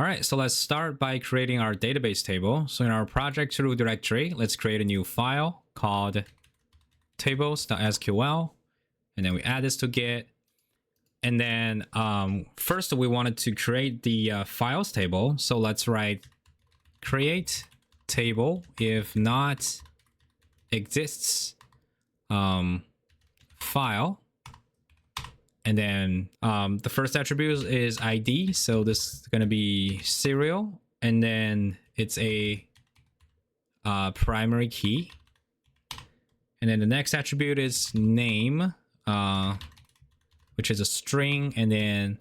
All right, so let's start by creating our database table. So in our project root directory, let's create a new file called tables.sql, and then we add this to Git. And then first we wanted to create the files table. So let's write create table if not exists file. And then the first attribute is ID. So this is going to be serial. And then it's a primary key. And then the next attribute is name, which is a string. And then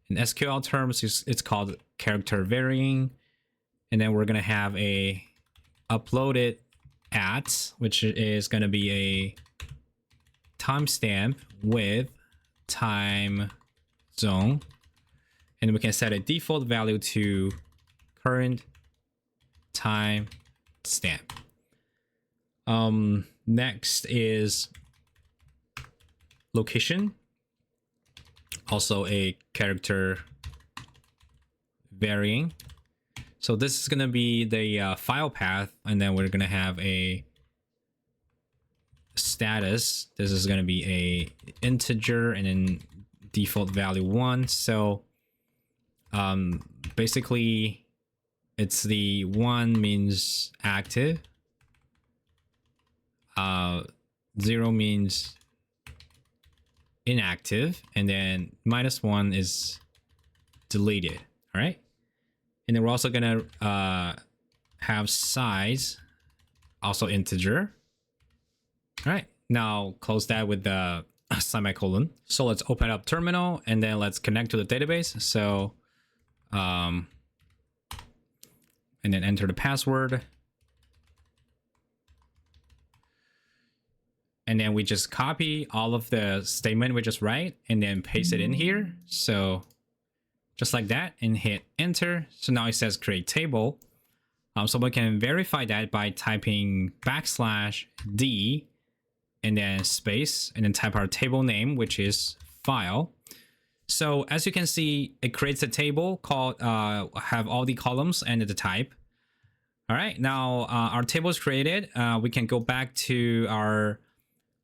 in SQL terms, it's called character varying. And then we're going to have a uploaded at, which is going to be a timestamp with time zone, and we can set a default value to current time stamp. Next is location, also a character varying. So this is going to be the file path, and then we're going to have a status. This is going to be a integer and then default value 1. So basically it's the 1 means active, 0 means inactive, and then -1 is deleted. All right, and then we're also going to have size, also integer. All right, now close that with the semicolon. So let's open up terminal and then let's connect to the database. So, and then enter the password. And then we just copy all of the statement we just write and then paste it in here. So just like that, and hit enter. So now it says create table. So we can verify that by typing \d and then space, and then type our table name, which is file. So as you can see, it creates a table called have all the columns and the type. All right, now our table is created. We can go back to our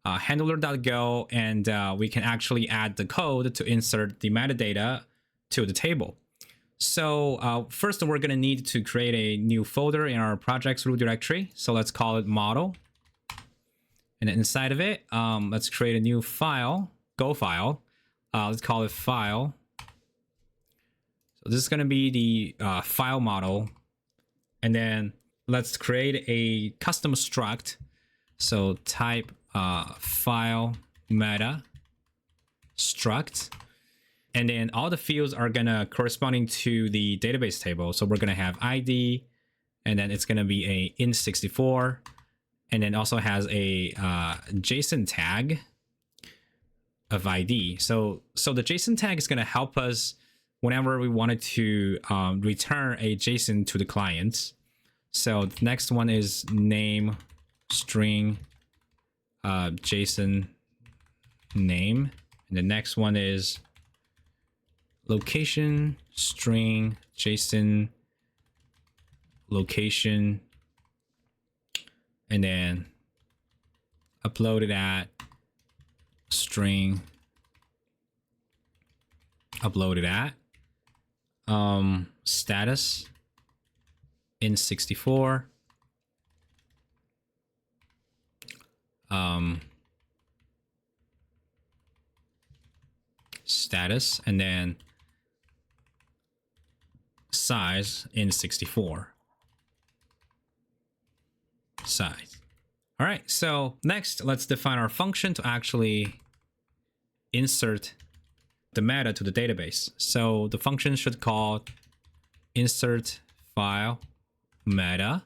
handler.go, and we can actually add the code to insert the metadata to the table. So first we're going to need to create a new folder in our projects root directory. So let's call it model. And inside of it, let's create a new file, Go file. Let's call it file. So this is going to be the file model. And then let's create a custom struct. So type file meta struct. And then all the fields are going to corresponding to the database table. So we're going to have ID, and then it's going to be a int64. And then also has a JSON tag of ID. So the JSON tag is going to help us whenever we wanted to return a JSON to the client. So the next one is name string JSON name, and the next one is location string JSON location, and then uploaded at string uploaded at status int64 status, and then size int64 size. All right, so next let's define our function to actually insert the meta to the database. So the function should call insert file meta,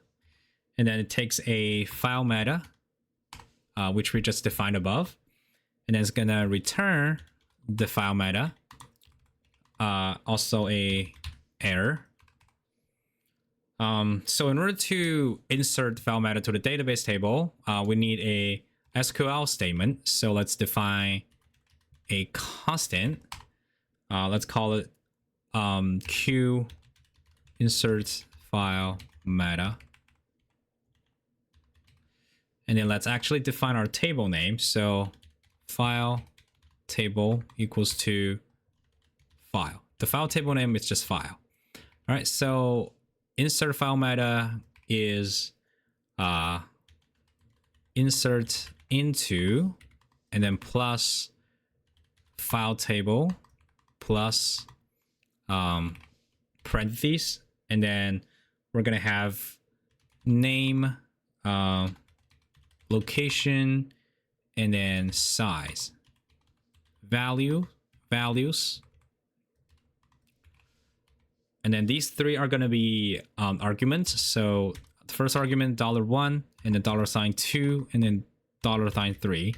and then it takes a file meta, which we just defined above, and then it's gonna return the file meta, also a error. So in order to insert file meta to the database table, we need a SQL statement. So let's define a constant. Let's call it q insert file meta. And then let's actually define our table name. So file table equals to file. The file table name is just file. All right, so insert file meta is insert into and then plus file table plus parentheses, and then we're gonna have name, location, and then size, values, and then these three are gonna be arguments. So the first argument $1 and then $2 and then $3.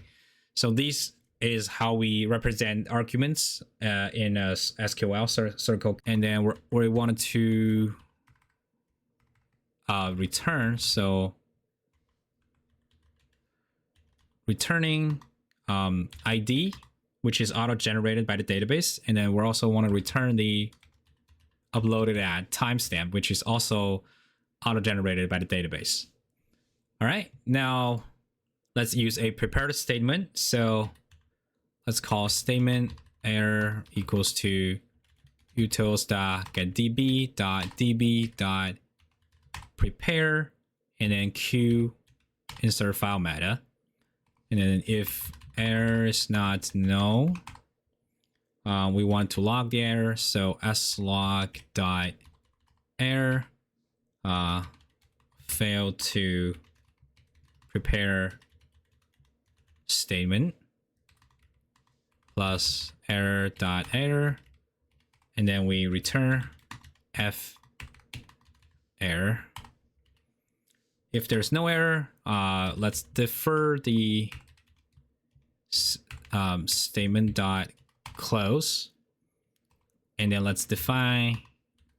So these is how we represent arguments in a SQL circle. And then we wanted to return, so returning ID, which is auto-generated by the database, and then we also want to return the uploaded at timestamp, which is also auto-generated by the database. All right, now let's use a prepared statement. So let's call statement error equals to utils.getDB.db.prepare, and then q insert file meta. And then if error is not null, we want to log the error. So slog.error failed to prepare statement plus error.error, and then we return f error. If there's no error, let's defer the statement.close, and then let's define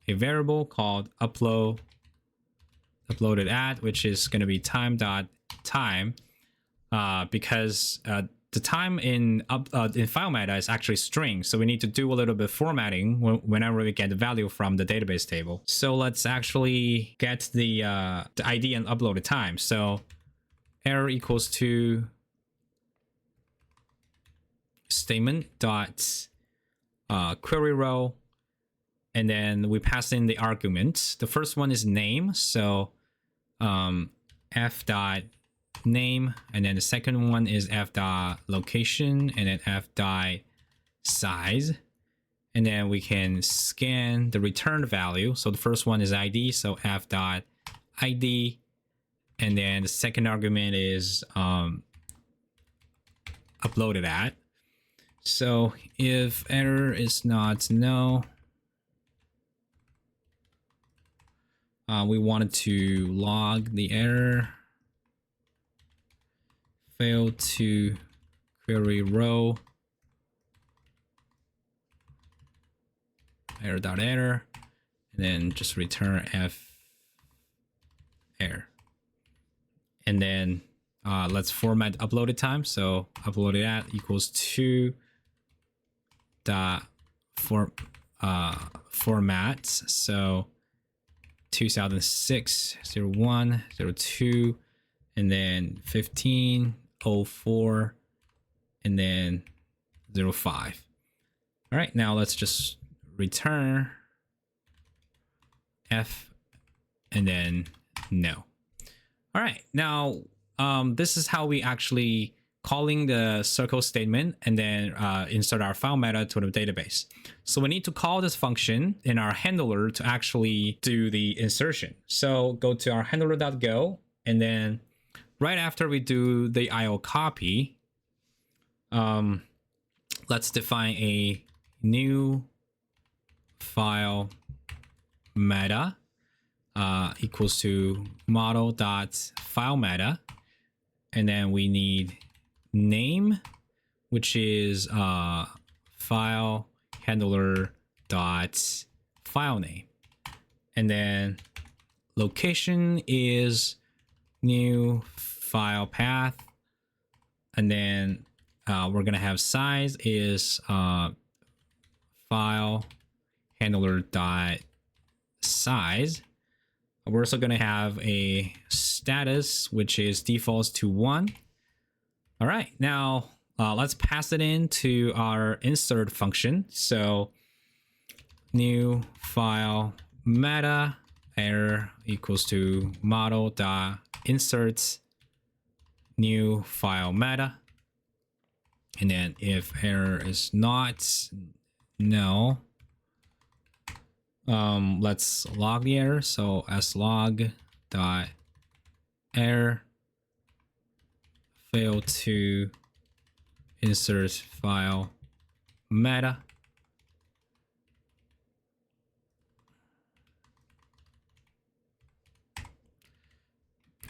a variable called uploaded at, which is going to be time.time, because the time in file meta is actually string, so we need to do a little bit of formatting whenever we get the value from the database table. So let's actually get the ID and uploaded time. So error equals to statement dot query row, and then we pass in the arguments. The first one is name, so f dot name, and then the second one is f dot location, and then f dot size, and then we can scan the returned value. So the first one is ID, so f dot ID, and then the second argument is uploaded at. So if error is not null, we wanted to log the error, failed to query row, error.error, and then just return f error. And then let's format uploaded time. So uploaded at equals to format. So 2006 01 02, and then 1504, and then 05. All right, now let's just return f and then no. All right, now this is how we actually calling the circle statement and then insert our file meta to the database. So we need to call this function in our handler to actually do the insertion. So go to our handler.go, and then right after we do the IO copy, let's define a new file meta equals to model.file meta, and then we need name, which is file handler dot file name, and then location is new file path, and then we're gonna have size is file handler dot size. We're also going to have a status, which is defaults to 1. All right, now let's pass it into our insert function. So new file meta error equals to model dot insert new file meta. And then if error is not no, let's log the error. So slog dot error failed to insert file meta.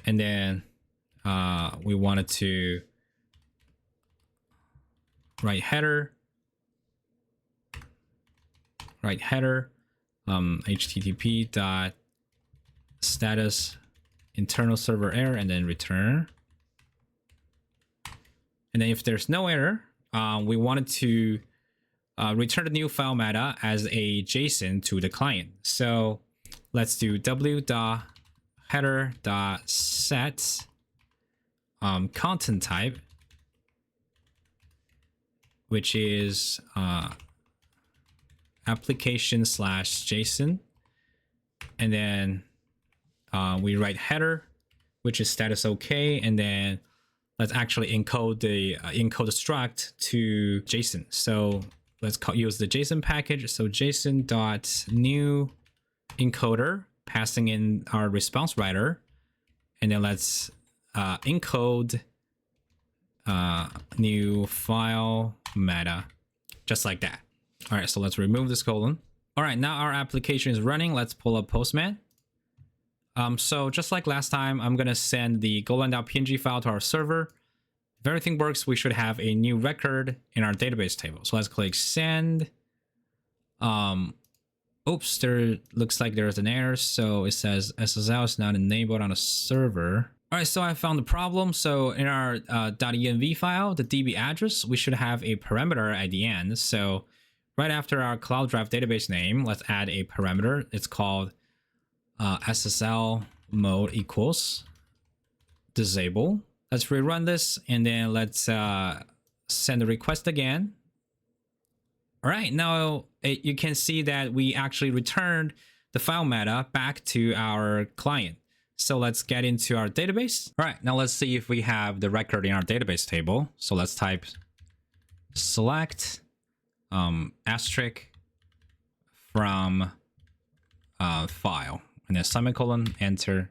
And then we wanted to write header http dot status internal server error, and then return. And then if there's no error, we wanted to return the new file meta as a JSON to the client. So let's do w.header.set content type, which is application/JSON. And then we write header, which is status OK, and then let's actually encode the struct to JSON. So let's use the JSON package. So JSON.new encoder, passing in our response writer, and then let's encode new file meta, just like that. All right, so let's remove this colon. All right, now our application is running. Let's pull up Postman. So just like last time, I'm gonna send the Golang.png file to our server. If everything works, we should have a new record in our database table. So let's click send. Oops, there looks like there's an error. So it says SSL is not enabled on a server. All right, so I found the problem. So in our .env file, the DB address, we should have a parameter at the end. So right after our Cloud Drive database name, let's add a parameter. It's called SSL mode equals disable. Let's rerun this, and then let's send the request again. All right, now you can see that we actually returned the file meta back to our client. So let's get into our database. All right, now let's see if we have the record in our database table. So let's type select asterisk from file, and then semicolon, enter.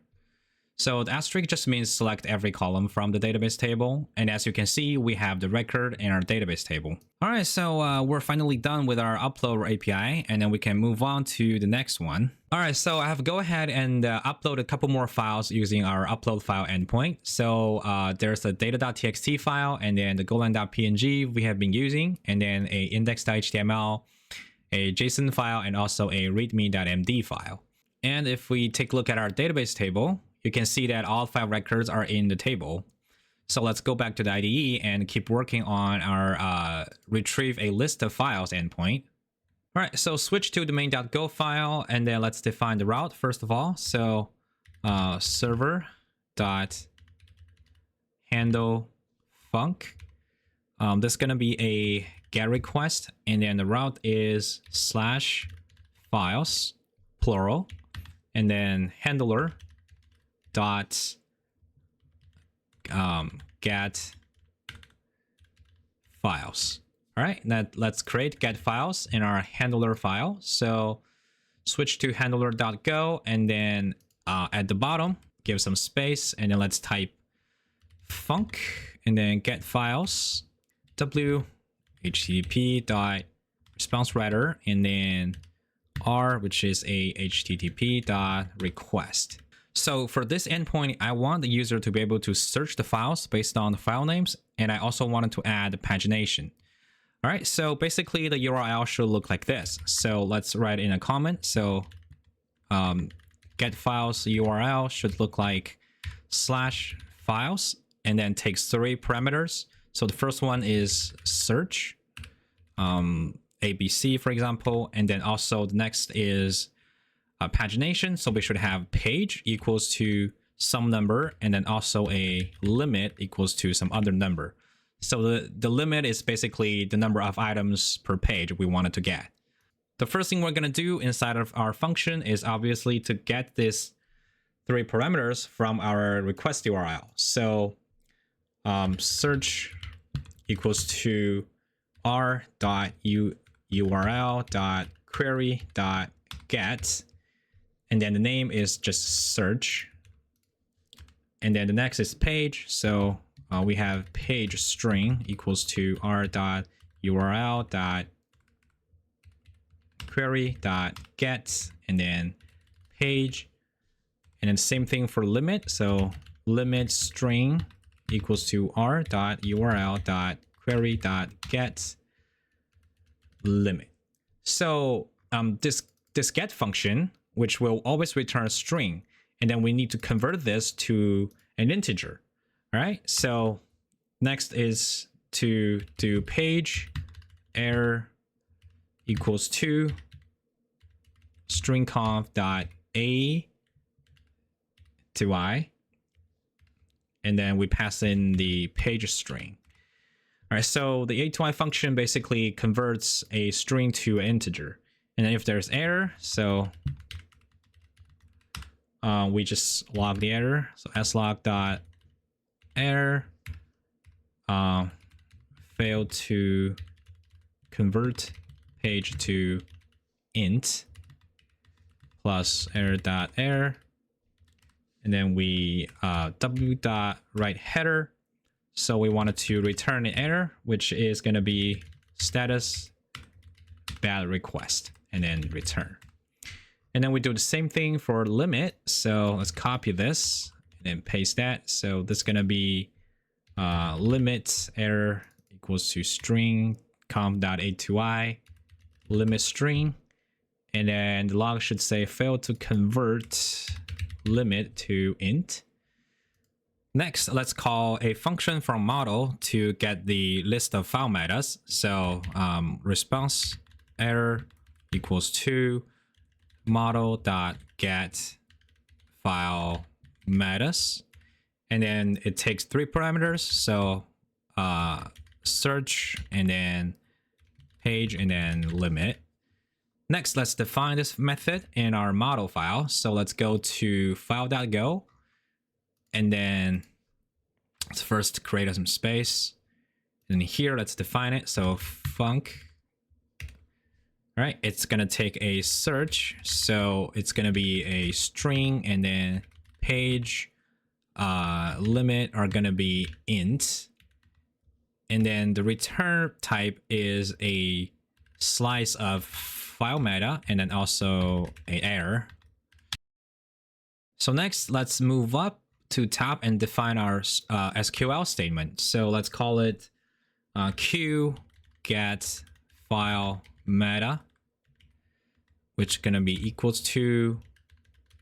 So the asterisk just means select every column from the database table. And as you can see, we have the record in our database table. All right, so we're finally done with our upload API, and then we can move on to the next one. All right, so I have go ahead and upload a couple more files using our upload file endpoint. So there's a data.txt file, and then the golang.png we have been using, and then a index.html, a JSON file, and also a readme.md file. And if we take a look at our database table, you can see that all file records are in the table. So let's go back to the IDE and keep working on our retrieve a list of files endpoint. All right, so switch to the main.go file, and then let's define the route first of all. So server.handle func. This is going to be a GET request, and then the route is /files, plural, and then handler dot get files. All right, now let's create get files in our handler file. So switch to handler.go, and then at the bottom give some space, and then let's type func, and then get files w http dot response writer, and then r, which is a http dot request. So for this endpoint, I want the user to be able to search the files based on the file names, and I also wanted to add pagination. All right, so basically the URL should look like this. So let's write in a comment. So get files URL should look like /files, and then takes 3 parameters. So the first one is search, and ABC, for example. And then also the next is pagination. So we should have page equals to some number, and then also a limit equals to some other number. So the limit is basically the number of items per page we wanted to get. The first thing we're going to do inside of our function is obviously to get this 3 parameters from our request URL. So search equals to r.url.query.get, and then the name is just search, and then the next is page. So we have page string equals to r.url.query.get, and then page, and then same thing for limit. So limit string equals to r.url.query.get limit. So this get function, which will always return a string, and then we need to convert this to an integer. All right. So next is to do page error equals to string conf dot a to I, and then we pass in the page string. All right, so the a to I function basically converts a string to an integer, and then if there's error, so we just log the error. So slog.error failed to convert page to int plus error.error, and then we w.write header. So we wanted to return an error, which is going to be status bad request, and then return. And then we do the same thing for limit. So let's copy this and then paste that. So this is going to be limit error equals to string conf.a2i limit string, and then the log should say failed to convert limit to int. Next, let's call a function from model to get the list of file metas. So response error equals to model.get file metas, and then it takes 3 parameters. So search, and then page, and then limit. Next, let's define this method in our model file. So let's go to file.go, and then let's first create some space. And here, let's define it. So func. All right, it's gonna take a search. So it's gonna be a string, and then page limit are gonna be int. And then the return type is a slice of file meta, and then also an error. So next, let's move up to top and define our SQL statement. So let's call it q get file meta, which is going to be equals to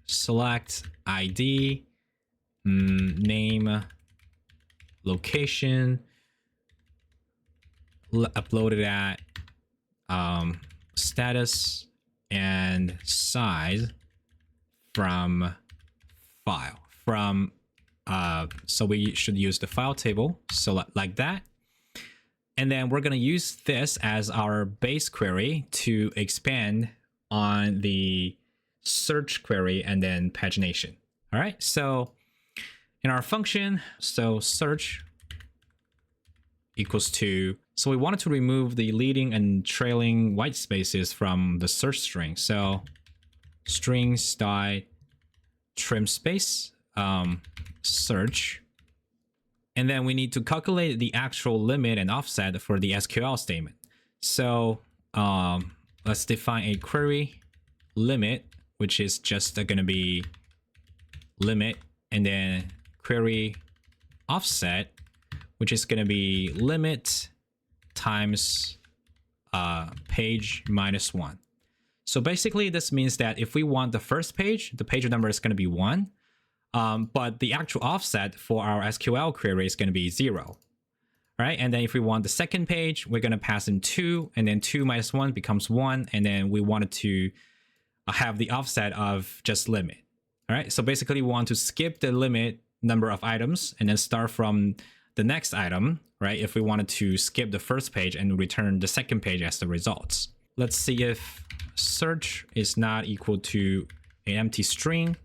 select ID, name, location, uploaded at status, and size from file. So we should use the file table, so like that. And then we're going to use this as our base query to expand on the search query and then pagination. All right, so in our function, so search equals to, so we wanted to remove the leading and trailing white spaces from the search string. So strings dot trim space search, and then we need to calculate the actual limit and offset for the SQL statement. So let's define a query limit, which is just going to be limit, and then query offset, which is going to be limit times page minus 1. So basically this means that if we want the first page, the page number is going to be 1. But the actual offset for our SQL query is going to be 0. All All right, and then if we want the second page, we're going to pass in 2, and then 2 minus 1 becomes 1, and then we wanted to have the offset of just limit. All right, so basically we want to skip the limit number of items and then start from the next item, right? If we wanted to skip the first page and return the second page as the results. Let's see if search is not equal to an empty string.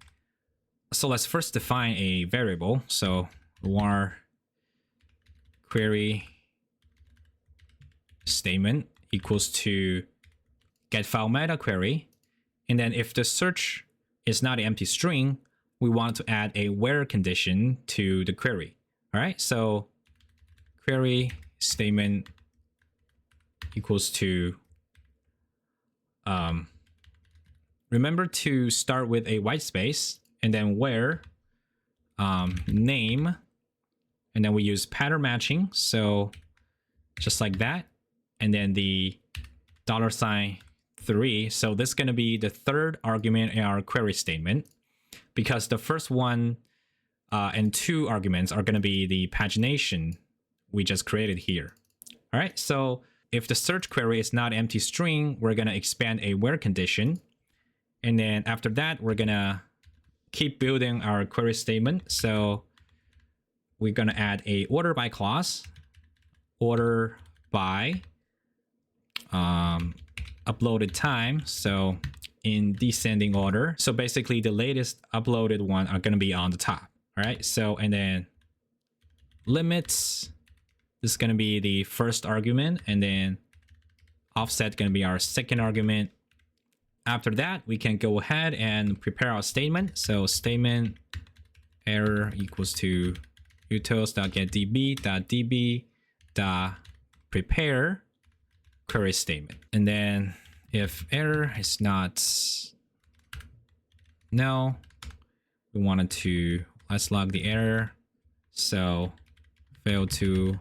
So let's first define a variable. So var query statement equals to get file meta query. And then if the search is not an empty string, we want to add a where condition to the query. All right, so query statement equals to, remember to start with a white space and then where name, and then we use pattern matching. So just like that. And then the $3. So this is going to be the third argument in our query statement, because the first one and 2 arguments are going to be the pagination we just created here. All right, so if the search query is not empty string, we're going to expand a where condition. And then after that, we're going to keep building our query statement. So we're going to add a order by clause, order by uploaded time, so in descending order. So basically the latest uploaded one are going to be on the top. All right, so and then limits, this is going to be the first argument, and then offset going to be our second argument. After that, we can go ahead and prepare our statement. So statement error equals to utils.getDB.db.prepare query statement. And then if error is not no, we wanted to, let's log the error. So fail to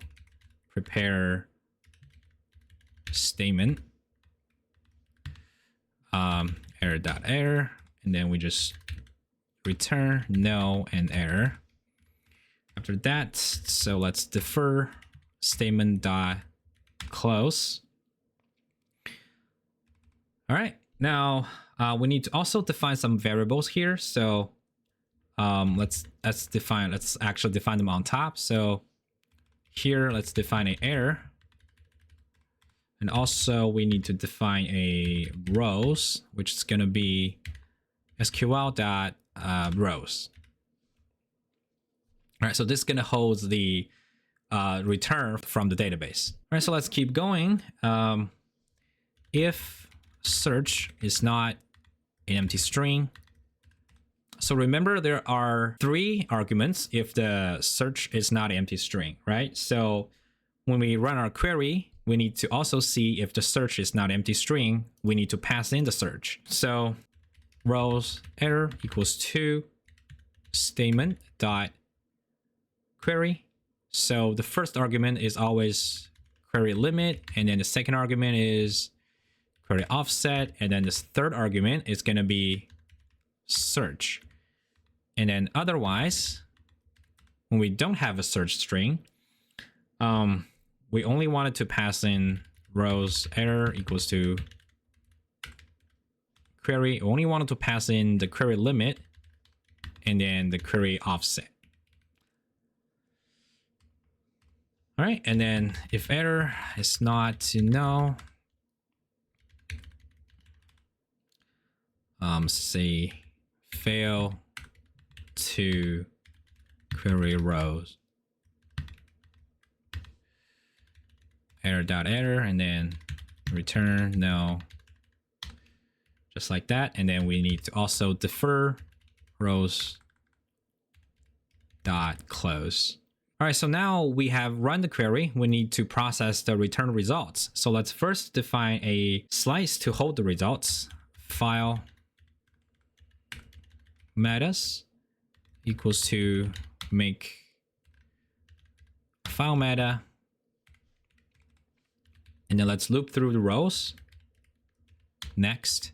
prepare statement, error.error, and then we just return no and error. After that, so let's defer statement.close. All right, now we need to also define some variables here. So let's actually define them on top. So here, let's define an error. And also we need to define a rows, which is going to be sql.rows. All right, so this is going to hold the return from the database. All right, so let's keep going. If search is not an empty string, so remember there are 3 arguments if the search is not an empty string, right? So when we run our query, we need to also see if the search is not empty string, we need to pass in the search. So rows error equals to statement dot query. So the first argument is always query limit, and then the second argument is query offset, and then this third argument is going to be search. And then otherwise, when we don't have a search string, we only wanted to pass in rows error equals to query. We only wanted to pass in the query limit and then the query offset. All right, and then if error is not to no, say fail to query rows error.error, and then return no, just like that. And then we need to also defer rows dot close. All right, so now we have run the query. We need to process the return results. So let's first define a slice to hold the results. File metas equals to make file meta, and then let's loop through the rows. Next,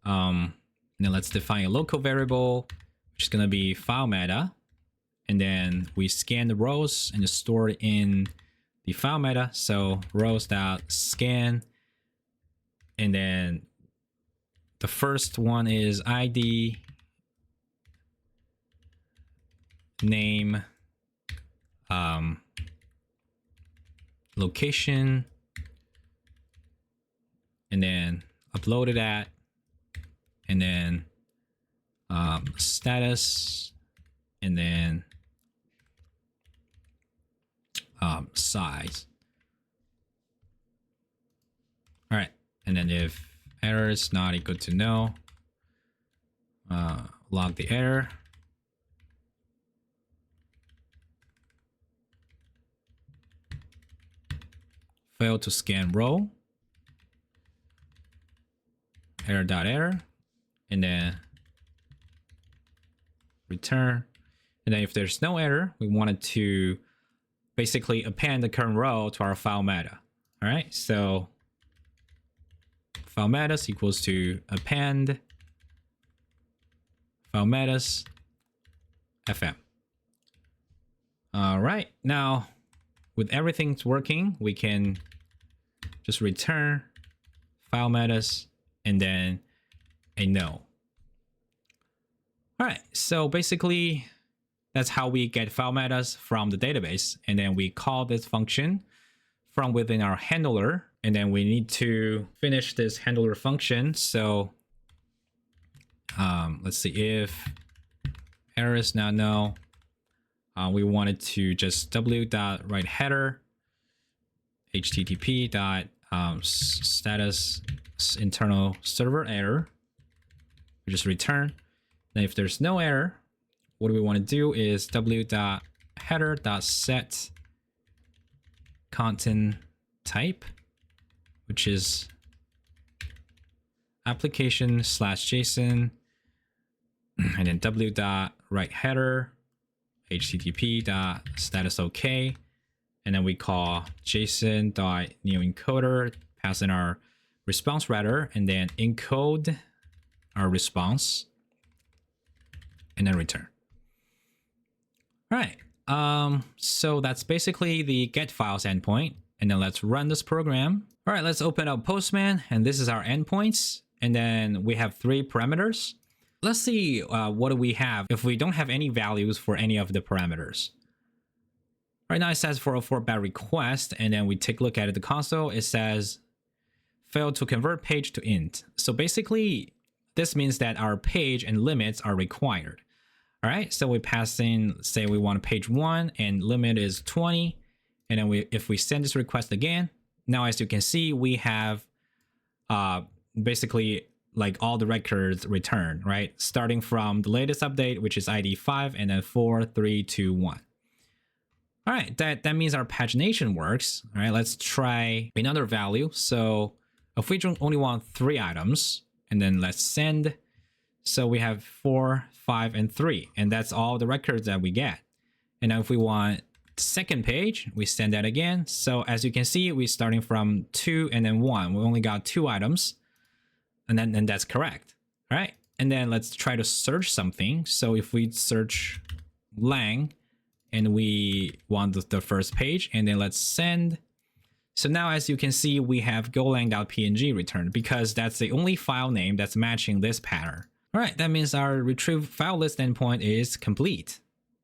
and then let's define a local variable, which is going to be file meta, and then we scan the rows and just store it in the file meta. So rows.scan, and then the first one is ID, name, location, and then uploaded at, and then status, and then size. All right, and then if error is not equal to no, log the error. Failed to scan row, error.error, and then return. And then if there's no error, we wanted to basically append the current row to our file meta. All right, so file metas equals to append file metas fm. All right, now with everything's working, we can just return file metas and then a no. All right, so basically that's how we get file metas from the database, and then we call this function from within our handler, and then we need to finish this handler function. So let's see, if error is not null, we wanted to just w.writeHeader http dot status internal server error. We just return. Then if there's no error, what we want to do is w.header.set content type, which is application/JSON, and then w.writeHeader http.status OK, and then we call json.newEncoder, pass in our response writer, and then encode our response, and then return. All right, so that's basically the get files endpoint, and then let's run this program. All right, let's open up Postman, and this is our endpoints, and then we have 3 parameters. Let's see what do we have if we don't have any values for any of the parameters. Right now it says 404 bad request, and then we take a look at it, the console, it says failed to convert page to int. So basically this means that our page and limits are required. All right, so we pass in, say we want page 1 and limit is 20, and then if we send this request again, now as you can see we have basically like all the records returned, right? Starting from the latest update, which is ID 5, and then 4, 3, 2, 1. All right, that means our pagination works. All right, let's try another value. So if we only want 3 items, and then let's send. So we have 4, 5, and 3, and that's all the records that we get. And now if we want the second page, we send that again. So as you can see, we're starting from 2 and then 1. We only got 2 items. And then that's correct. All right, and then let's try to search something. So if we search lang and we want the first page, and then let's send. So now as you can see, we have golang.png returned because that's the only file name that's matching this pattern. All right, that means our retrieve file list endpoint is complete.